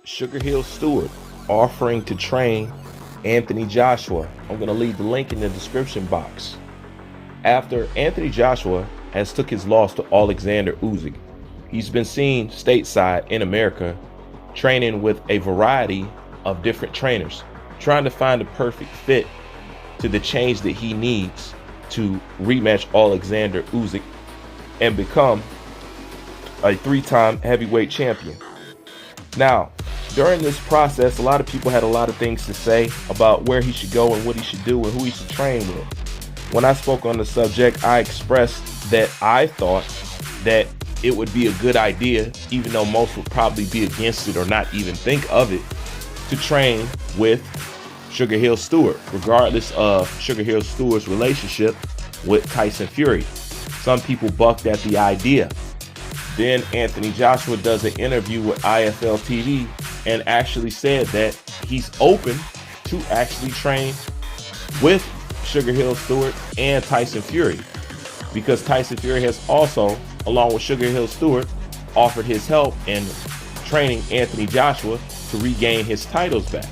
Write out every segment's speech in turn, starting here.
Sugar Hill Steward offering to train Anthony Joshua. I'm going to leave the link in the description box. After Anthony Joshua has took his loss to Alexander Usyk, he's been seen stateside in America training with a variety of different trainers, trying to find the perfect fit to the change that he needs to rematch Alexander Usyk and become a three-time heavyweight champion. Now, during this process, a lot of people had a lot of things to say about where he should go and what he should do and who he should train with. When I spoke on the subject, I expressed that I thought that it would be a good idea, even though most would probably be against it or not even think of it, to train with Sugar Hill Steward, regardless of Sugar Hill Steward's relationship with Tyson Fury. Some people bucked at the idea. Then Anthony Joshua does an interview with IFL TV and actually said that he's open to actually train with Sugar Hill Steward and Tyson Fury, because Tyson Fury has also, along with Sugar Hill Steward, offered his help in training Anthony Joshua to regain his titles back.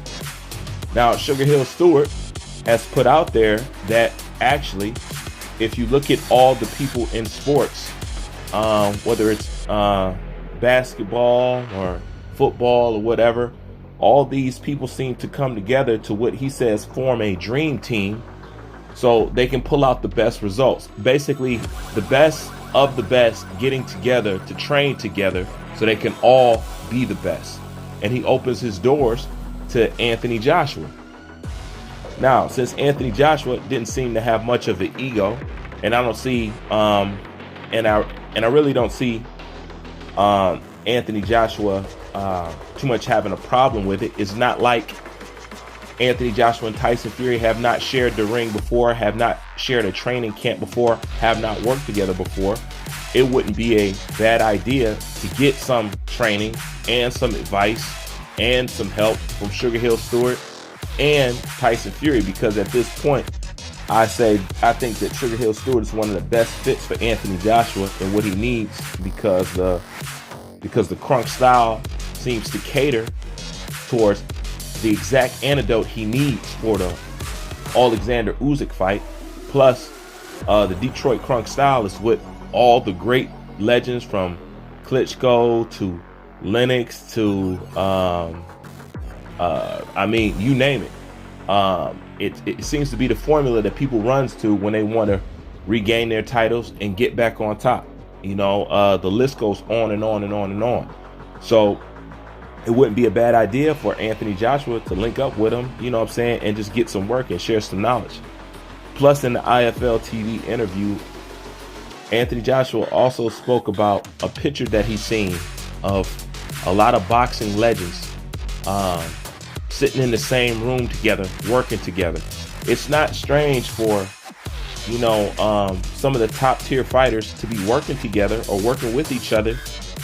Now, Sugar Hill Steward has put out there that actually, if you look at all the people in sports, whether it's basketball or football or whatever, all these people seem to come together to what he says form a dream team so they can pull out the best results. Basically, the best of the best getting together to train together so they can all be the best. And he opens his doors to Anthony Joshua. Now, since Anthony Joshua didn't seem to have much of an ego, and I don't see, and I really don't see Anthony Joshua too much having a problem with it. It's not like Anthony Joshua and Tyson Fury have not shared the ring before, have not shared a training camp before, have not worked together before. It wouldn't be a bad idea to get some training and some advice and some help from Sugar Hill Steward and Tyson Fury, because at this point, I think that Sugar Hill Steward is one of the best fits for Anthony Joshua and what he needs, because the crunk style seems to cater towards the exact antidote he needs for the Alexander Usyk fight. Plus, the Detroit crunk style is what all the great legends from Klitschko to Lennox to you name it. It seems to be the formula that people runs to when they want to regain their titles and get back on top. The list goes on and on and on and on. So it wouldn't be a bad idea for Anthony Joshua to link up with him, and just get some work and share some knowledge. Plus, in the IFL TV interview, Anthony Joshua also spoke about a picture that he's seen of a lot of boxing legends sitting in the same room together, working together. It's not strange for, some of the top tier fighters to be working together or working with each other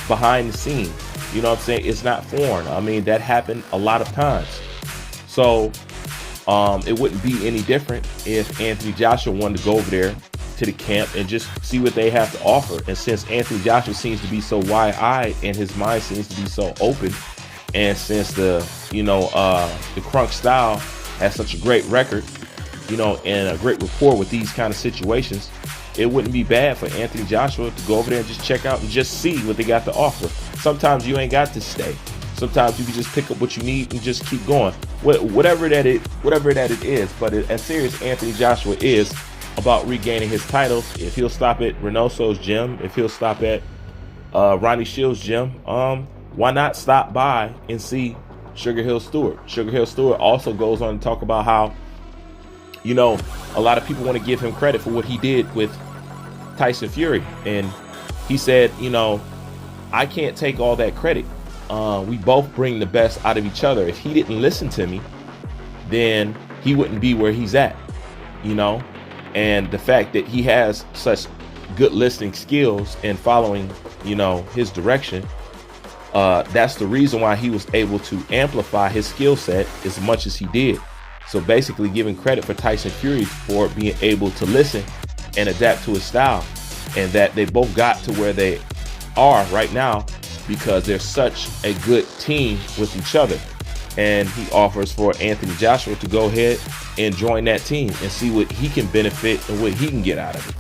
behind the scenes. It's not foreign. That happened a lot of times. So it wouldn't be any different if Anthony Joshua wanted to go over there to the camp and just see what they have to offer. And since Anthony Joshua seems to be so wide-eyed and his mind seems to be so open, and since the crunk style has such a great record, and a great rapport with these kind of situations, it wouldn't be bad for Anthony Joshua to go over there and just check out and just see what they got to offer. Sometimes you ain't got to stay. Sometimes you can just pick up what you need and just keep going. Whatever that it is. But as serious Anthony Joshua is about regaining his titles, if he'll stop at Reynoso's gym, if he'll stop at Ronnie Shields' gym, why not stop by and see Sugar Hill Steward? Sugar Hill Steward also goes on to talk about how, a lot of people want to give him credit for what he did with Tyson Fury. And he said, I can't take all that credit. We both bring the best out of each other. If he didn't listen to me, then he wouldn't be where he's at, and the fact that he has such good listening skills and following, his direction, that's the reason why he was able to amplify his skill set as much as he did. So basically giving credit for Tyson Fury for being able to listen and adapt to his style, and that they both got to where they are right now because they're such a good team with each other. And he offers for Anthony Joshua to go ahead and join that team and see what he can benefit and what he can get out of it.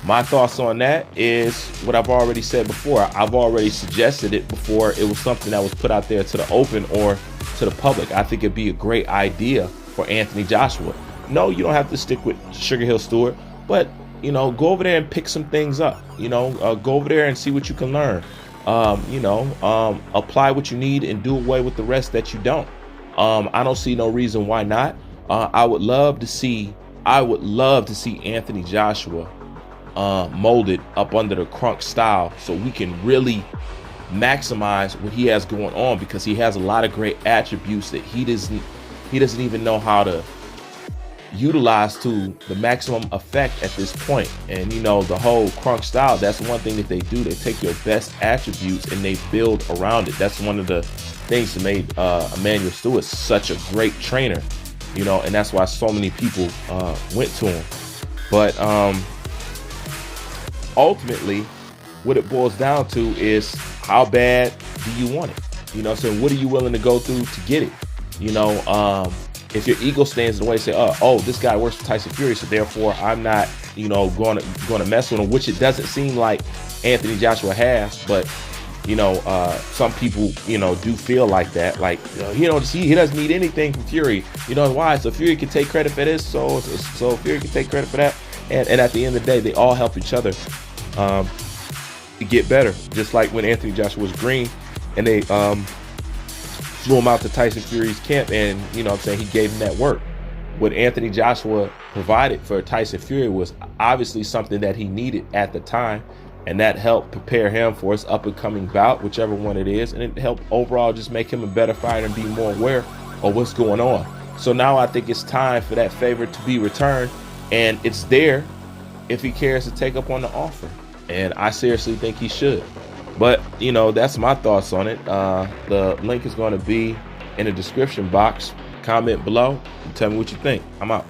My thoughts on that is what I've already said before. I've already suggested it before it was something that was put out there to the open or to the public. I think it'd be a great idea for Anthony Joshua. No, you don't have to stick with Sugar Hill Steward, but go over there and pick some things up. Go over there and see what you can learn. Apply what you need and do away with the rest that you don't. I don't see no reason why not. I would love to see Anthony Joshua molded up under the Crunk style, so we can really maximize what he has going on, because he has a lot of great attributes that he doesn't even know how to utilize to the maximum effect at this point. And the whole Crunk style, that's one thing that they do. They take your best attributes and they build around it. That's one of the things that made Emanuel Steward such a great trainer, and that's why so many people went to him. But ultimately, what it boils down to is, how bad do you want it? So what are you willing to go through to get it? If your ego stands in the way, say, oh, this guy works for Tyson Fury, so therefore I'm not, going to mess with him, which it doesn't seem like Anthony Joshua has, but some people, do feel like that. Like, he doesn't need anything from Fury. Why? So Fury can take credit for this, so Fury can take credit for that. And at the end of the day, they all help each other get better. Just like when Anthony Joshua was green and they flew him out to Tyson Fury's camp, and he gave him that work. What Anthony Joshua provided for Tyson Fury was obviously something that he needed at the time, and that helped prepare him for his up and coming bout, whichever one it is, and it helped overall just make him a better fighter and be more aware of what's going on. So now I think it's time for that favor to be returned, and it's there if he cares to take up on the offer, and I seriously think he should. But that's my thoughts on it. The link is going to be in the description box. Comment below and tell me what you think. I'm out.